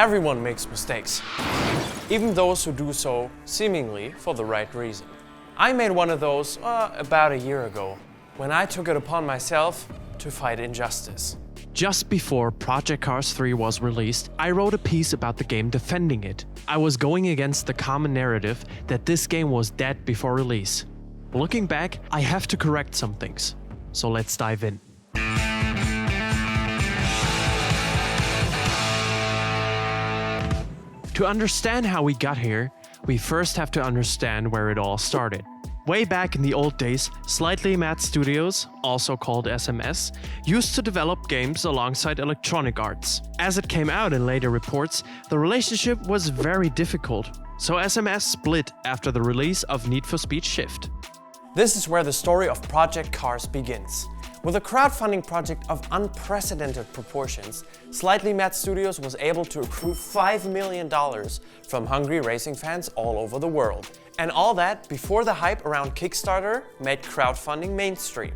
Everyone makes mistakes, even those who do so seemingly for the right reason. I made one of those about a year ago, when I took it upon myself to fight injustice. Just before Project Cars 3 was released, I wrote a piece about the game defending it. I was going against the common narrative that this game was dead before release. Looking back, I have to correct some things. So let's dive in. To understand how we got here, we first have to understand where it all started. Way back in the old days, Slightly Mad Studios, also called SMS, used to develop games alongside Electronic Arts. As it came out in later reports, the relationship was very difficult, so SMS split after the release of Need for Speed Shift. This is where the story of Project Cars begins. With a crowdfunding project of unprecedented proportions, Slightly Mad Studios was able to accrue $5 million from hungry racing fans all over the world. And all that before the hype around Kickstarter made crowdfunding mainstream.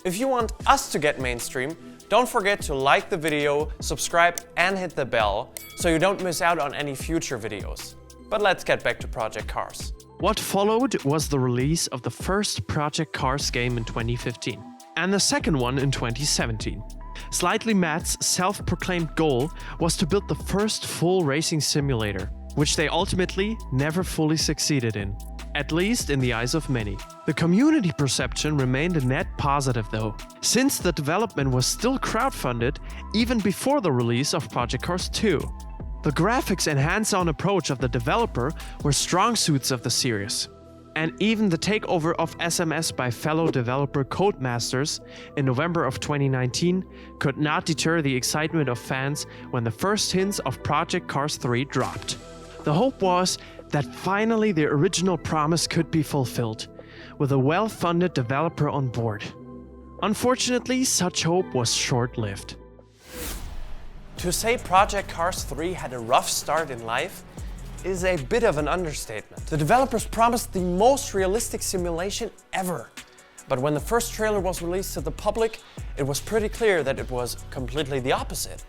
If you want us to get mainstream, don't forget to like the video, subscribe and hit the bell so you don't miss out on any future videos. But let's get back to Project Cars. What followed was the release of the first Project Cars game in 2015. And the second one in 2017. Slightly Mad's self-proclaimed goal was to build the first full racing simulator, which they ultimately never fully succeeded in, at least in the eyes of many. The community perception remained a net positive though, since the development was still crowdfunded even before the release of Project Cars 2. The graphics and hands-on approach of the developer were strong suits of the series. And even the takeover of SMS by fellow developer Codemasters in November of 2019 could not deter the excitement of fans when the first hints of Project Cars 3 dropped. The hope was that finally the original promise could be fulfilled, with a well-funded developer on board. Unfortunately, such hope was short-lived. To say Project Cars 3 had a rough start in life is a bit of an understatement. The developers promised the most realistic simulation ever. But when the first trailer was released to the public, it was pretty clear that it was completely the opposite.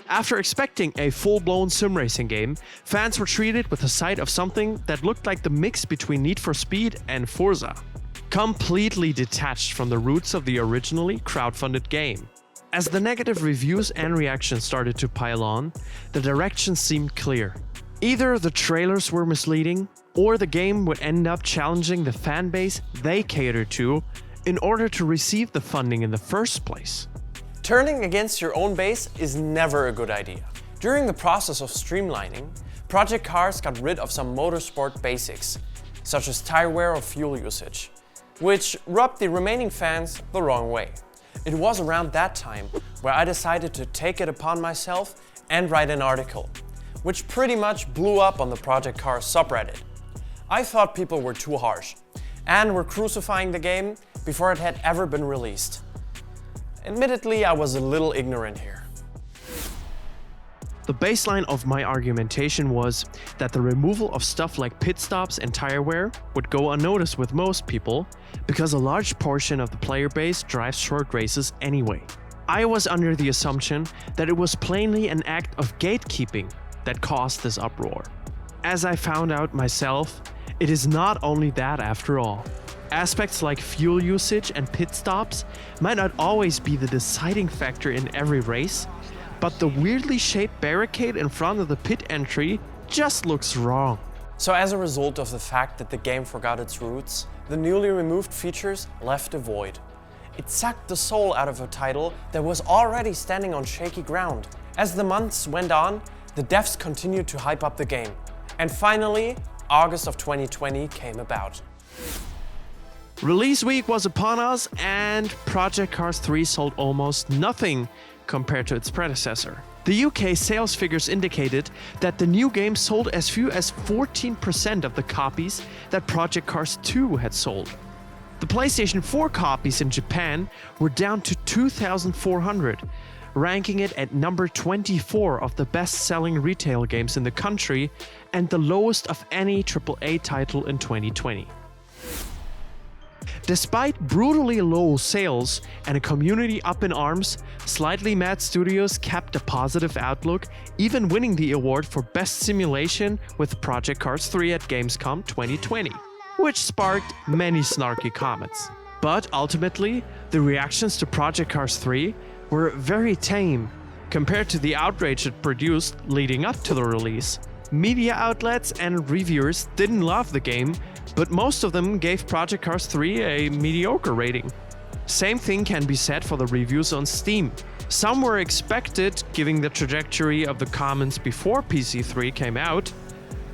After expecting a full-blown sim racing game, fans were treated with the sight of something that looked like the mix between Need for Speed and Forza, completely detached from the roots of the originally crowdfunded game. As the negative reviews and reactions started to pile on, the direction seemed clear. Either the trailers were misleading, or the game would end up challenging the fan base they cater to in order to receive the funding in the first place. Turning against your own base is never a good idea. During the process of streamlining, Project Cars got rid of some motorsport basics, such as tire wear or fuel usage, which rubbed the remaining fans the wrong way. It was around that time where I decided to take it upon myself and write an article, which pretty much blew up on the Project Cars subreddit. I thought people were too harsh and were crucifying the game before it had ever been released. Admittedly, I was a little ignorant here. The baseline of my argumentation was that the removal of stuff like pit stops and tire wear would go unnoticed with most people because a large portion of the player base drives short races anyway. I was under the assumption that it was plainly an act of gatekeeping that caused this uproar. As I found out myself, it is not only that after all. Aspects like fuel usage and pit stops might not always be the deciding factor in every race, but the weirdly shaped barricade in front of the pit entry just looks wrong. So as a result of the fact that the game forgot its roots, the newly removed features left a void. It sucked the soul out of a title that was already standing on shaky ground. As the months went on, the devs continued to hype up the game. And finally, August of 2020 came about. Release week was upon us and Project Cars 3 sold almost nothing compared to its predecessor. The UK sales figures indicated that the new game sold as few as 14% of the copies that Project Cars 2 had sold. The PlayStation 4 copies in Japan were down to 2,400, ranking it at number 24 of the best-selling retail games in the country and the lowest of any AAA title in 2020. Despite brutally low sales and a community up in arms, Slightly Mad Studios kept a positive outlook, even winning the award for Best Simulation with Project Cars 3 at Gamescom 2020, which sparked many snarky comments. But ultimately, the reactions to Project Cars 3 were very tame compared to the outrage it produced leading up to the release. Media outlets and reviewers didn't love the game, but most of them gave Project Cars 3 a mediocre rating. Same thing can be said for the reviews on Steam. Some were expected, given the trajectory of the comments before PC3 came out,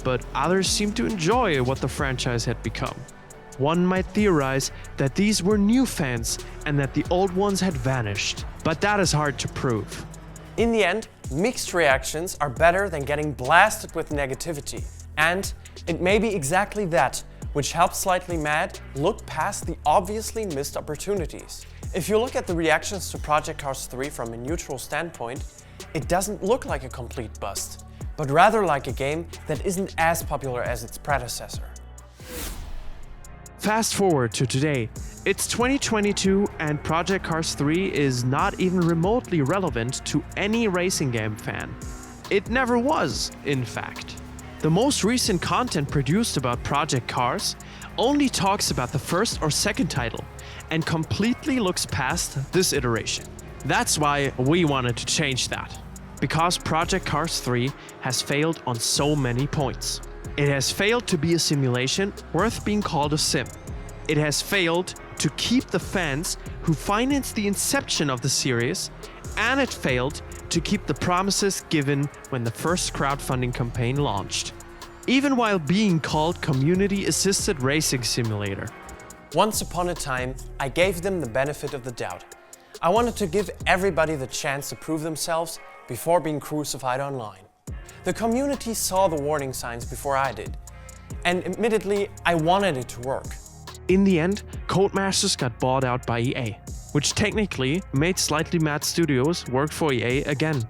but others seemed to enjoy what the franchise had become. One might theorize that these were new fans and that the old ones had vanished, but that is hard to prove. In the end, mixed reactions are better than getting blasted with negativity. And it may be exactly that which helps Slightly Mad look past the obviously missed opportunities. If you look at the reactions to Project Cars 3 from a neutral standpoint, it doesn't look like a complete bust, but rather like a game that isn't as popular as its predecessor. Fast forward to today. It's 2022 and Project Cars 3 is not even remotely relevant to any racing game fan. It never was, in fact. The most recent content produced about Project Cars only talks about the first or second title and completely looks past this iteration. That's why we wanted to change that. Because Project Cars 3 has failed on so many points. It has failed to be a simulation worth being called a sim. It has failed to keep the fans who financed the inception of the series, and it failed to keep the promises given when the first crowdfunding campaign launched, even while being called Community Assisted Racing Simulator. Once upon a time, I gave them the benefit of the doubt. I wanted to give everybody the chance to prove themselves before being crucified online. The community saw the warning signs before I did, and admittedly, I wanted it to work. In the end, Codemasters got bought out by EA, which technically made Slightly Mad Studios work for EA again.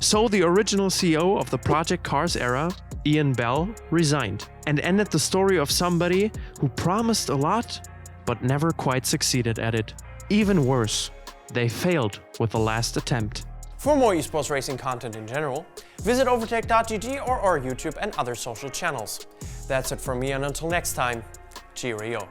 So the original CEO of the Project Cars era, Ian Bell, resigned and ended the story of somebody who promised a lot but never quite succeeded at it. Even worse, they failed with the last attempt. For more esports racing content in general, visit overtake.gg or our YouTube and other social channels. That's it from me, and until next time, cheerio.